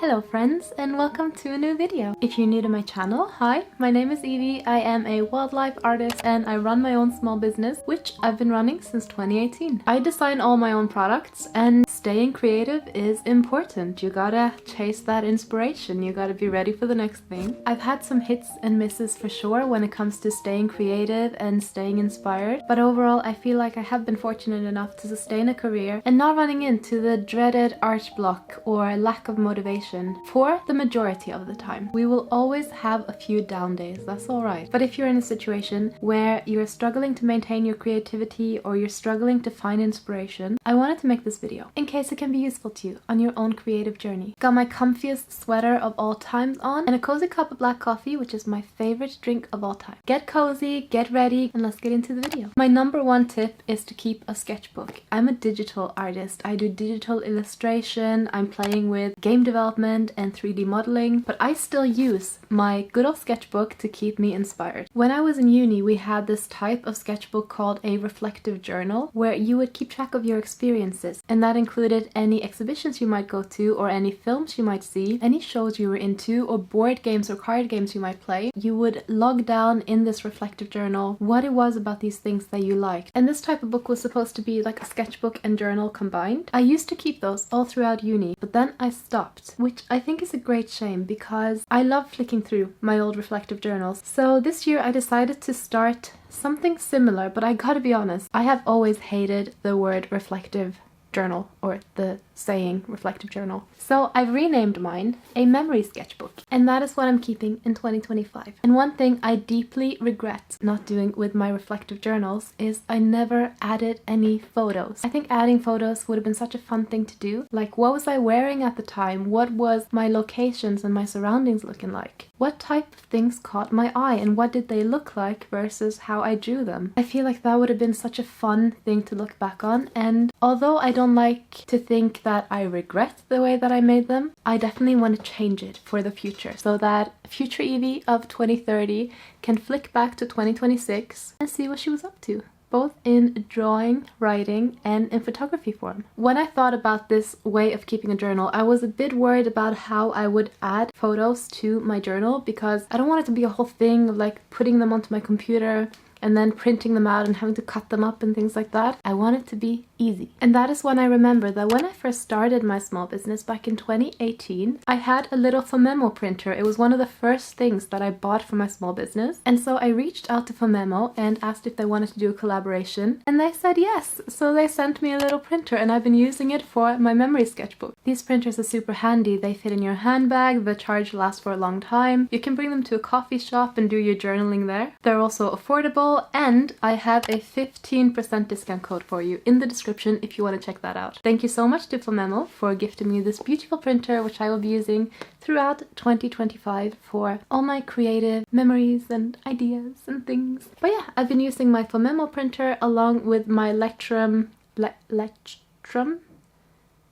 Hello friends, and welcome to a new video. If you're new to my channel, hi, my name is Evie. I am a wildlife artist and I run my own small business, which I've been running since 2018. I design all my own products, and staying creative is important. You gotta chase that inspiration, you gotta be ready for the next thing. I've had some hits and misses for sure when it comes to staying creative and staying inspired, but overall I feel like I have been fortunate enough to sustain a career and not running into the dreaded art block or lack of motivation for the majority of the time. We will always have a few down days, that's alright. But if you're in a situation where you're struggling to maintain your creativity or you're struggling to find inspiration, I wanted to make this video in case it can be useful to you on your own creative journey. Got my comfiest sweater of all times on and a cozy cup of black coffee, which is my favorite drink of all time. Get cozy, get ready, and let's get into the video. My number one tip is to keep a sketchbook. I'm a digital artist. I do digital illustration, I'm playing with game development and 3D modeling, but I still use my good old sketchbook to keep me inspired. When I was in uni, we had this type of sketchbook called a reflective journal, where you would keep track of your experiences, and that included any exhibitions you might go to or any films you might see, any shows you were into, or board games or card games you might play. You would log down in this reflective journal what it was about these things that you liked. And this type of book was supposed to be like a sketchbook and journal combined. I used to keep those all throughout uni, but then I stopped, which I think is a great shame because I love flicking through my old reflective journals. So this year I decided to start something similar, but I gotta be honest, I have always hated the word reflective journal or the saying reflective journal. So I've renamed mine a memory sketchbook, and that is what I'm keeping in 2025. And one thing I deeply regret not doing with my reflective journals is I never added any photos. I think adding photos would have been such a fun thing to do. Like, what was I wearing at the time? What was my locations and my surroundings looking like? What type of things caught my eye and what did they look like versus how I drew them? I feel like that would have been such a fun thing to look back on, and although I don't like to think that I regret the way that I made them, I definitely want to change it for the future so that future Evie of 2030 can flick back to 2026 and see what she was up to, both in drawing, writing, and in photography form. When I thought about this way of keeping a journal, I was a bit worried about how I would add photos to my journal because I don't want it to be a whole thing of like putting them onto my computer and then printing them out and having to cut them up and things like that. I want it to be easy. And that is when I remember that when I first started my small business back in 2018, I had a little Phomemo printer. It was one of the first things that I bought for my small business. And so I reached out to Phomemo and asked if they wanted to do a collaboration, and they said yes. So they sent me a little printer and I've been using it for my memory sketchbook. These printers are super handy. They fit in your handbag, the charge lasts for a long time. You can bring them to a coffee shop and do your journaling there. They're also affordable, and I have a 15% discount code for you in the description if you want to check that out. Thank you so much to Phomemo for gifting me this beautiful printer, which I will be using throughout 2025 for all my creative memories and ideas and things. But yeah, I've been using my Phomemo printer along with my Lectrum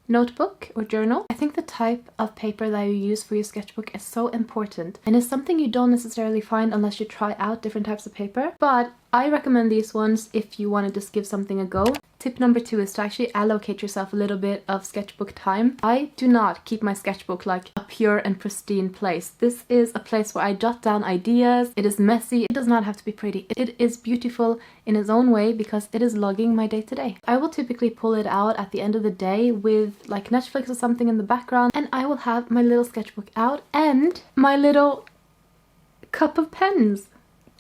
notebook or journal. I think the type of paper that you use for your sketchbook is so important, and it's something you don't necessarily find unless you try out different types of paper, but I recommend these ones if you want to just give something a go. Tip number 2 is to actually allocate yourself a little bit of sketchbook time. I do not keep my sketchbook like a pure and pristine place. This is a place where I jot down ideas. It is messy. It does not have to be pretty. It is beautiful in its own way because it is logging my day to day. I will typically pull it out at the end of the day with like Netflix or something in the background, and I will have my little sketchbook out and my little cup of pens.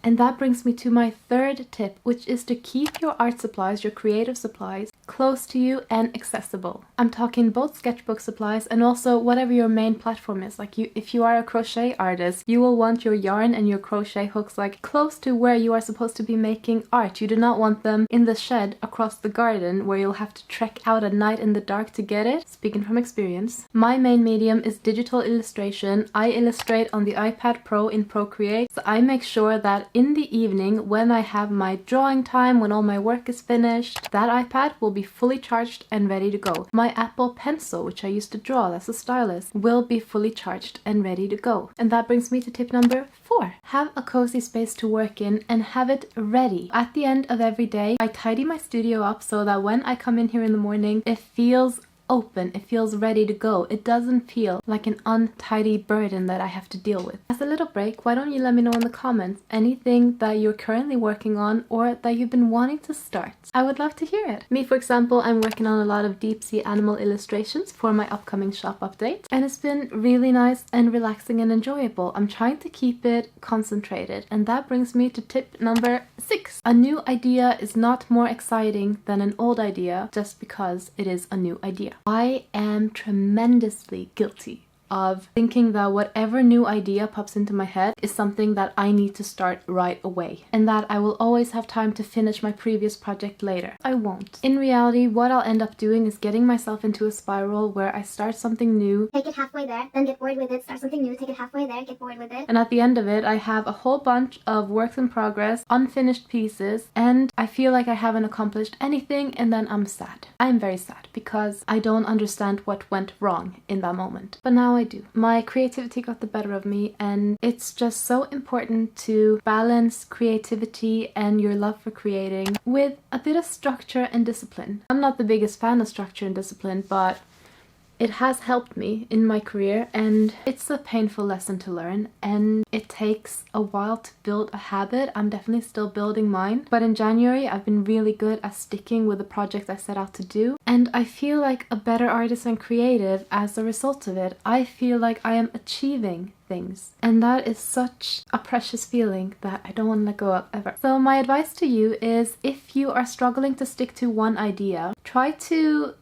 And that brings me to my third tip, which is to keep your art supplies, your creative supplies, close to you and accessible. I'm talking both sketchbook supplies and also whatever your main platform is. Like if you are a crochet artist, you will want your yarn and your crochet hooks like close to where you are supposed to be making art. You do not want them in the shed across the garden where you'll have to trek out at night in the dark to get it. Speaking from experience. My main medium is digital illustration. I illustrate on the iPad Pro in Procreate, so I make sure that in the evening when I have my drawing time, when all my work is finished, that iPad will be fully charged and ready to go. My Apple Pencil, which I used to draw, that's a stylus, will be fully charged and ready to go. And that brings me to tip number 4. Have a cozy space to work in and have it ready. At the end of every day, I tidy my studio up so that when I come in here in the morning, it feels open, it feels ready to go. It doesn't feel like an untidy burden that I have to deal with. As a little break, why don't you let me know in the comments anything that you're currently working on or that you've been wanting to start. I would love to hear it. Me, for example, I'm working on a lot of deep sea animal illustrations for my upcoming shop update, and it's been really nice and relaxing and enjoyable. I'm trying to keep it concentrated, and that brings me to tip number 6. A new idea is not more exciting than an old idea just because it is a new idea. I am tremendously guilty of thinking that whatever new idea pops into my head is something that I need to start right away, and that I will always have time to finish my previous project later. I won't. In reality, what I'll end up doing is getting myself into a spiral where I start something new, take it halfway there, then get bored with it, start something new, take it halfway there, get bored with it. And at the end of it, I have a whole bunch of works in progress, unfinished pieces, and I feel like I haven't accomplished anything, and then I'm sad. I'm very sad because I don't understand what went wrong in that moment. But now I do. My creativity got the better of me, and it's just so important to balance creativity and your love for creating with a bit of structure and discipline. I'm not the biggest fan of structure and discipline, but it has helped me in my career, and it's a painful lesson to learn, and it takes a while to build a habit. I'm definitely still building mine, but in January I've been really good at sticking with the projects I set out to do, and I feel like a better artist and creative as a result of it. I feel like I am achieving things, and that is such a precious feeling that I don't want to let go of ever. So my advice to you is, if you are struggling to stick to one idea, try to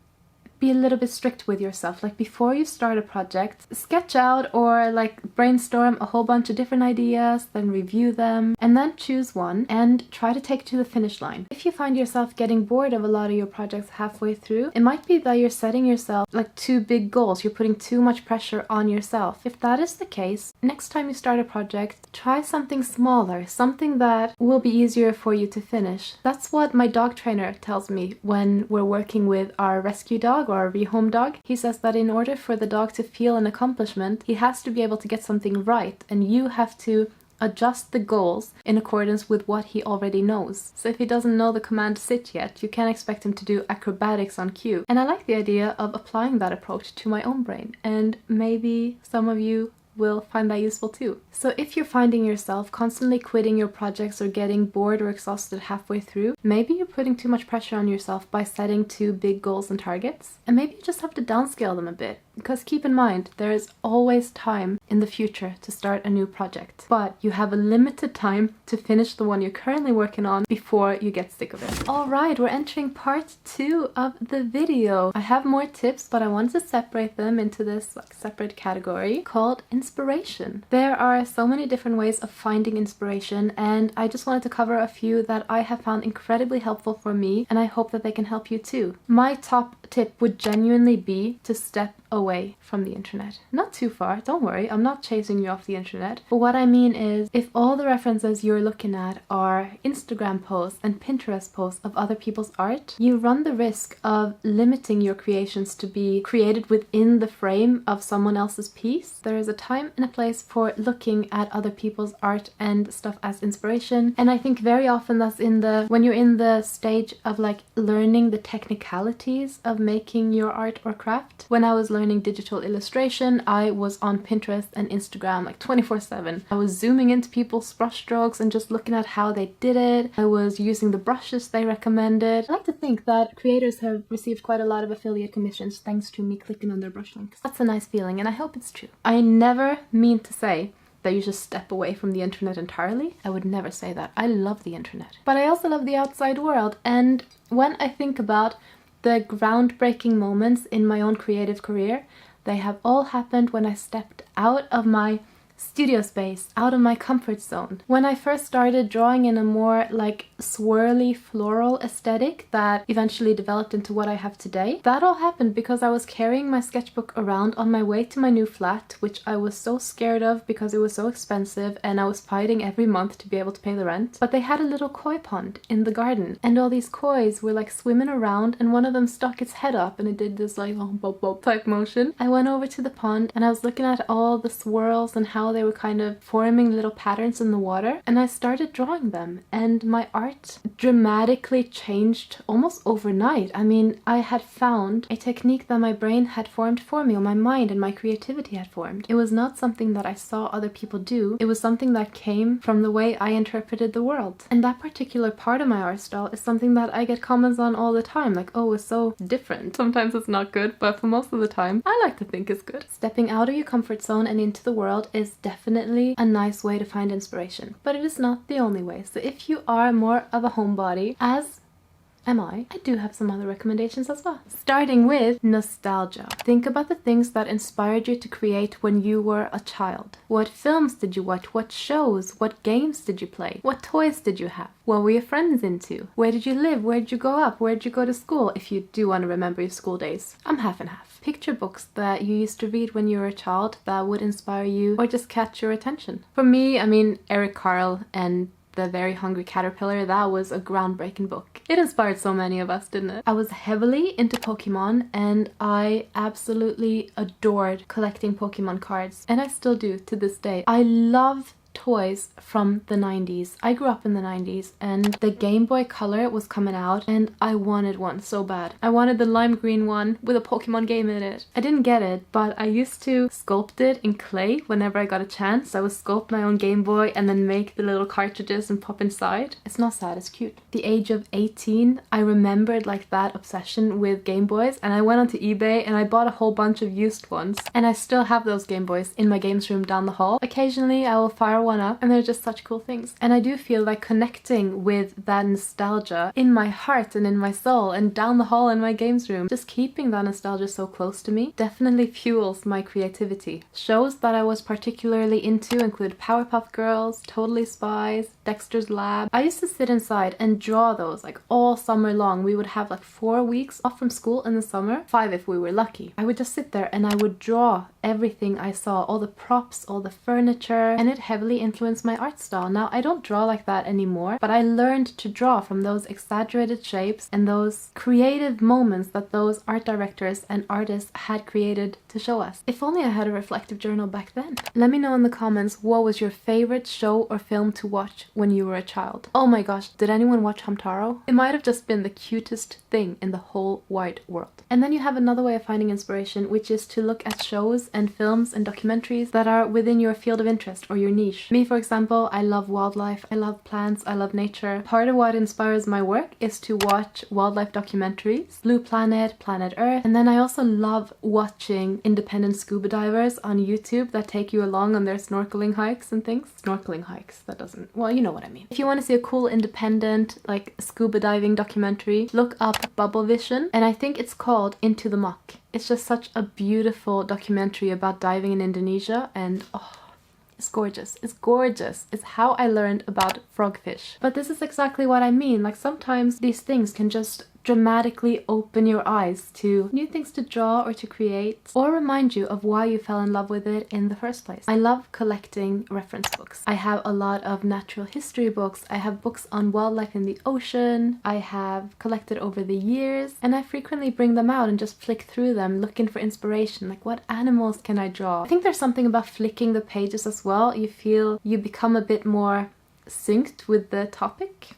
be a little bit strict with yourself. Like, before you start a project, sketch out or like brainstorm a whole bunch of different ideas, then review them, and then choose one and try to take it to the finish line. If you find yourself getting bored of a lot of your projects halfway through, it might be that you're setting yourself like too big goals. You're putting too much pressure on yourself. If that is the case, next time you start a project, try something smaller, something that will be easier for you to finish. That's what my dog trainer tells me when we're working with our rescue dog or our rehome dog. He says that in order for the dog to feel an accomplishment, he has to be able to get something right, and you have to adjust the goals in accordance with what he already knows. So if he doesn't know the command sit yet, you can't expect him to do acrobatics on cue. And I like the idea of applying that approach to my own brain, and maybe some of you will find that useful too. So if you're finding yourself constantly quitting your projects or getting bored or exhausted halfway through, maybe you're putting too much pressure on yourself by setting too big goals and targets, and maybe you just have to downscale them a bit. Because keep in mind, there is always time in the future to start a new project, but you have a limited time to finish the one you're currently working on before you get sick of it. Alright, we're entering part 2 of the video. I have more tips, but I wanted to separate them into this like separate category called inspiration. There are so many different ways of finding inspiration, and I just wanted to cover a few that I have found incredibly helpful for me, and I hope that they can help you too. My top tip would genuinely be to step away from the internet. Not too far, don't worry, I'm not chasing you off the internet. But what I mean is, if all the references you're looking at are Instagram posts and Pinterest posts of other people's art, you run the risk of limiting your creations to be created within the frame of someone else's piece. There is a time and a place for looking at other people's art and stuff as inspiration, and I think very often that's when you're in the stage of like learning the technicalities of making your art or craft. When I was learning digital illustration, I was on Pinterest and Instagram like 24/7. I was zooming into people's brush strokes and just looking at how they did it. I was using the brushes they recommended. I like to think that creators have received quite a lot of affiliate commissions thanks to me clicking on their brush links. That's a nice feeling, and I hope it's true. I never mean to say that you should step away from the internet entirely. I would never say that. I love the internet. But I also love the outside world, and when I think about the groundbreaking moments in my own creative career, they have all happened when I stepped out of my studio space, out of my comfort zone. When I first started drawing in a more like swirly floral aesthetic that eventually developed into what I have today, that all happened because I was carrying my sketchbook around on my way to my new flat, which I was so scared of because it was so expensive and I was fighting every month to be able to pay the rent. But they had a little koi pond in the garden, and all these kois were like swimming around, and one of them stuck its head up and it did this like bob bob type motion. I went over to the pond and I was looking at all the swirls and how how they were kind of forming little patterns in the water, and I started drawing them, and my art dramatically changed almost overnight. I mean, I had found a technique that my brain had formed for me, or my mind and my creativity had formed. It was not something that I saw other people do. It was something that came from the way I interpreted the world. And that particular part of my art style is something that I get comments on all the time, like, oh, it's so different. Sometimes it's not good, but for most of the time, I like to think it's good. Stepping out of your comfort zone and into the world is definitely a nice way to find inspiration, but it is not the only way. So if you are more of a homebody, as am I do have some other recommendations as well. Starting with nostalgia. Think about the things that inspired you to create when you were a child. What films did you watch? What shows? What games did you play? What toys did you have? What were your friends into? Where did you live? Where did you grow up? Where did you go to school? If you do want to remember your school days. I'm half and half. Picture books that you used to read when you were a child that would inspire you or just catch your attention. For me, I mean, Eric Carle and The Very Hungry Caterpillar, that was a groundbreaking book. It inspired so many of us, didn't it? I was heavily into Pokemon, and I absolutely adored collecting Pokemon cards, and I still do to this day. I love toys from the 90s. I grew up in the 90s, and the Game Boy Color was coming out, and I wanted one so bad. I wanted the lime green one with a Pokemon game in it. I didn't get it, but I used to sculpt it in clay whenever I got a chance. I would sculpt my own Game Boy and then make the little cartridges and pop inside. It's not sad, it's cute. The age of 18, I remembered like that obsession with Game Boys, and I went onto eBay and I bought a whole bunch of used ones, and I still have those Game Boys in my games room down the hall. Occasionally I will fire one up, and they're just such cool things. And I do feel like connecting with that nostalgia in my heart and in my soul and down the hall in my games room. Just keeping that nostalgia so close to me definitely fuels my creativity. Shows that I was particularly into include Powerpuff Girls, Totally Spies, Dexter's Lab. I used to sit inside and draw those like all summer long. We would have like 4 weeks off from school in the summer, 5 if we were lucky. I would just sit there and I would draw everything I saw, all the props, all the furniture, and it heavily influenced my art style. Now, I don't draw like that anymore, but I learned to draw from those exaggerated shapes and those creative moments that those art directors and artists had created to show us. If only I had a reflective journal back then. Let me know in the comments, what was your favorite show or film to watch when you were a child? Oh my gosh, did anyone watch Hamtaro? It might have just been the cutest thing in the whole wide world. And then you have another way of finding inspiration, which is to look at shows and films and documentaries that are within your field of interest or your niche. Me, for example, I love wildlife, I love plants, I love nature. Part of what inspires my work is to watch wildlife documentaries, Blue Planet, Planet Earth, and then I also love watching independent scuba divers on YouTube that take you along on their snorkeling hikes and things. Snorkeling hikes, that doesn't, well, you know what I mean. If you want to see a cool independent like scuba diving documentary, look up Bubble Vision, and I think it's called Into the Muck. It's just such a beautiful documentary about diving in Indonesia, and oh, it's gorgeous. It's gorgeous. It's how I learned about frogfish. But this is exactly what I mean. Like, sometimes these things can just dramatically open your eyes to new things to draw or to create, or remind you of why you fell in love with it in the first place. I love collecting reference books. I have a lot of natural history books. I have books on wildlife in the ocean. I have collected over the years, and I frequently bring them out and just flick through them looking for inspiration. Like, what animals can I draw? I think there's something about flicking the pages as well. You feel you become a bit more synced with the topic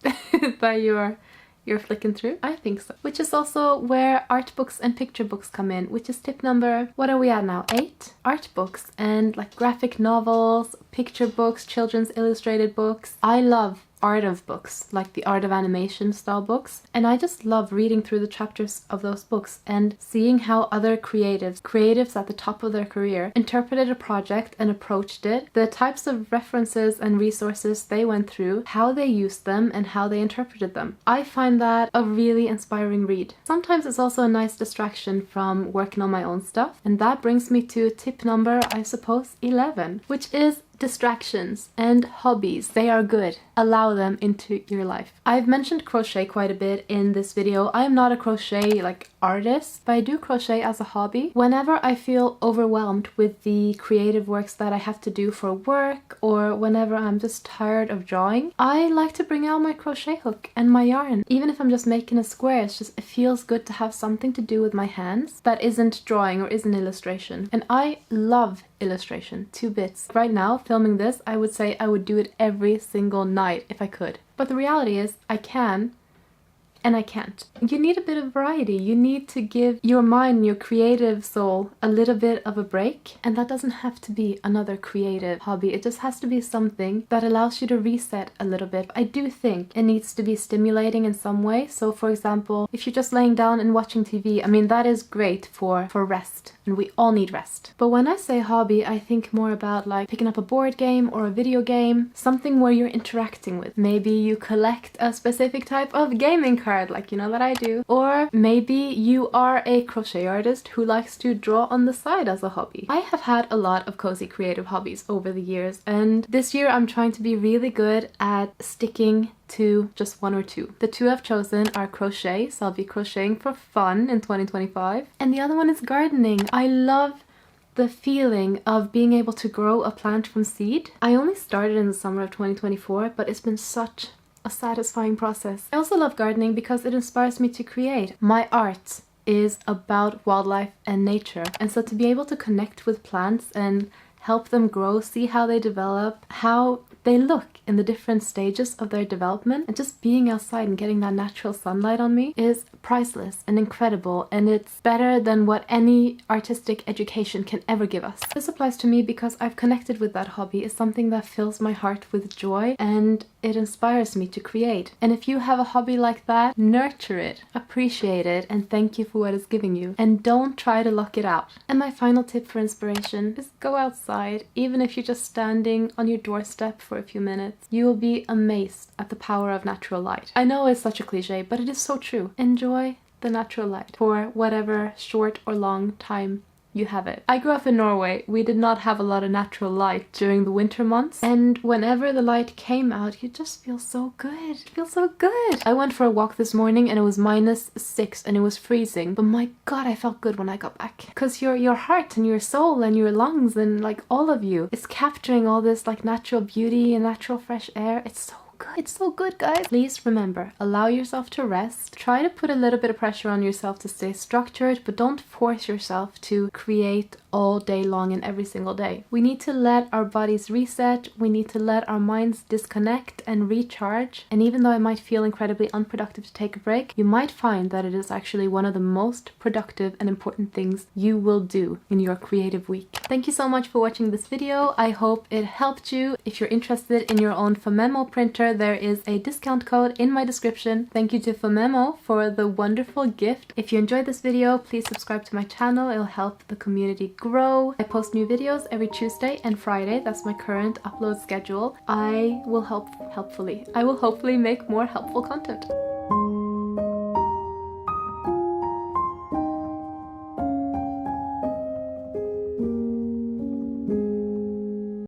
that you're flicking through. I think so. Which is also where art books and picture books come in, which is tip number, what are we at now? 8? Art books and like graphic novels, picture books, children's illustrated books. I love art of books, like the art of animation style books, and I just love reading through the chapters of those books and seeing how other creatives at the top of their career interpreted a project and approached it, the types of references and resources they went through, how they used them, and how they interpreted them. I find that a really inspiring read. Sometimes it's also a nice distraction from working on my own stuff, and that brings me to tip number, I suppose, 11, which is distractions and hobbies. They are good. Allow them into your life. I've mentioned crochet quite a bit in this video. I am not a crochet like artist, but I do crochet as a hobby. Whenever I feel overwhelmed with the creative works that I have to do for work, or whenever I'm just tired of drawing, I like to bring out my crochet hook and my yarn. Even if I'm just making a square, it feels good to have something to do with my hands that isn't drawing or isn't illustration. And I love illustration, 2 bits. Right now, filming this, I would say I would do it every single night if I could. But the reality is, I can, and I can't. You need a bit of variety. You need to give your mind, your creative soul, a little bit of a break. And that doesn't have to be another creative hobby. It just has to be something that allows you to reset a little bit. I do think it needs to be stimulating in some way. So for example, if you're just laying down and watching TV, I mean, that is great for rest. And we all need rest. But when I say hobby, I think more about like picking up a board game or a video game, something where you're interacting with. Maybe you collect a specific type of gaming card, like you know that I do. Or maybe you are a crochet artist who likes to draw on the side as a hobby. I have had a lot of cozy creative hobbies over the years, and this year I'm trying to be really good at sticking to just 1 or 2. The 2 I've chosen are crochet, so I'll be crocheting for fun in 2025. And the other one is gardening. I love the feeling of being able to grow a plant from seed. I only started in the summer of 2024, but it's been such a satisfying process. I also love gardening because it inspires me to create. My art is about wildlife and nature, and so to be able to connect with plants and help them grow, see how they develop, how they look in the different stages of their development, and just being outside and getting that natural sunlight on me is priceless and incredible, and it's better than what any artistic education can ever give us. This applies to me because I've connected with that hobby. It's something that fills my heart with joy and it inspires me to create. And if you have a hobby like that, nurture it, appreciate it, and thank you for what it's giving you. And don't try to lock it out. And my final tip for inspiration is go outside, even if you're just standing on your doorstep for a few minutes. You will be amazed at the power of natural light. I know it's such a cliche, but it is so true. Enjoy the natural light for whatever short or long time you have it. I grew up in Norway. We did not have a lot of natural light during the winter months, and whenever the light came out, you just feel so good. It feels so good. I went for a walk this morning and it was -6 and it was freezing, but my god, I felt good when I got back, because your heart and your soul and your lungs and like all of you is capturing all this like natural beauty and natural fresh air. It's so good. It's so good, guys. Please remember, allow yourself to rest. Try to put a little bit of pressure on yourself to stay structured, but don't force yourself to create all day long and every single day. We need to let our bodies reset. We need to let our minds disconnect and recharge. And even though it might feel incredibly unproductive to take a break, you might find that it is actually one of the most productive and important things you will do in your creative week. Thank you so much for watching this video. I hope it helped you. If you're interested in your own Fomemo printer, there is a discount code in my description. Thank you to Fomemo for the wonderful gift. If you enjoyed this video, please subscribe to my channel. It'll help the community grow. I post new videos every Tuesday and Friday. That's my current upload schedule. I will hopefully make more helpful content.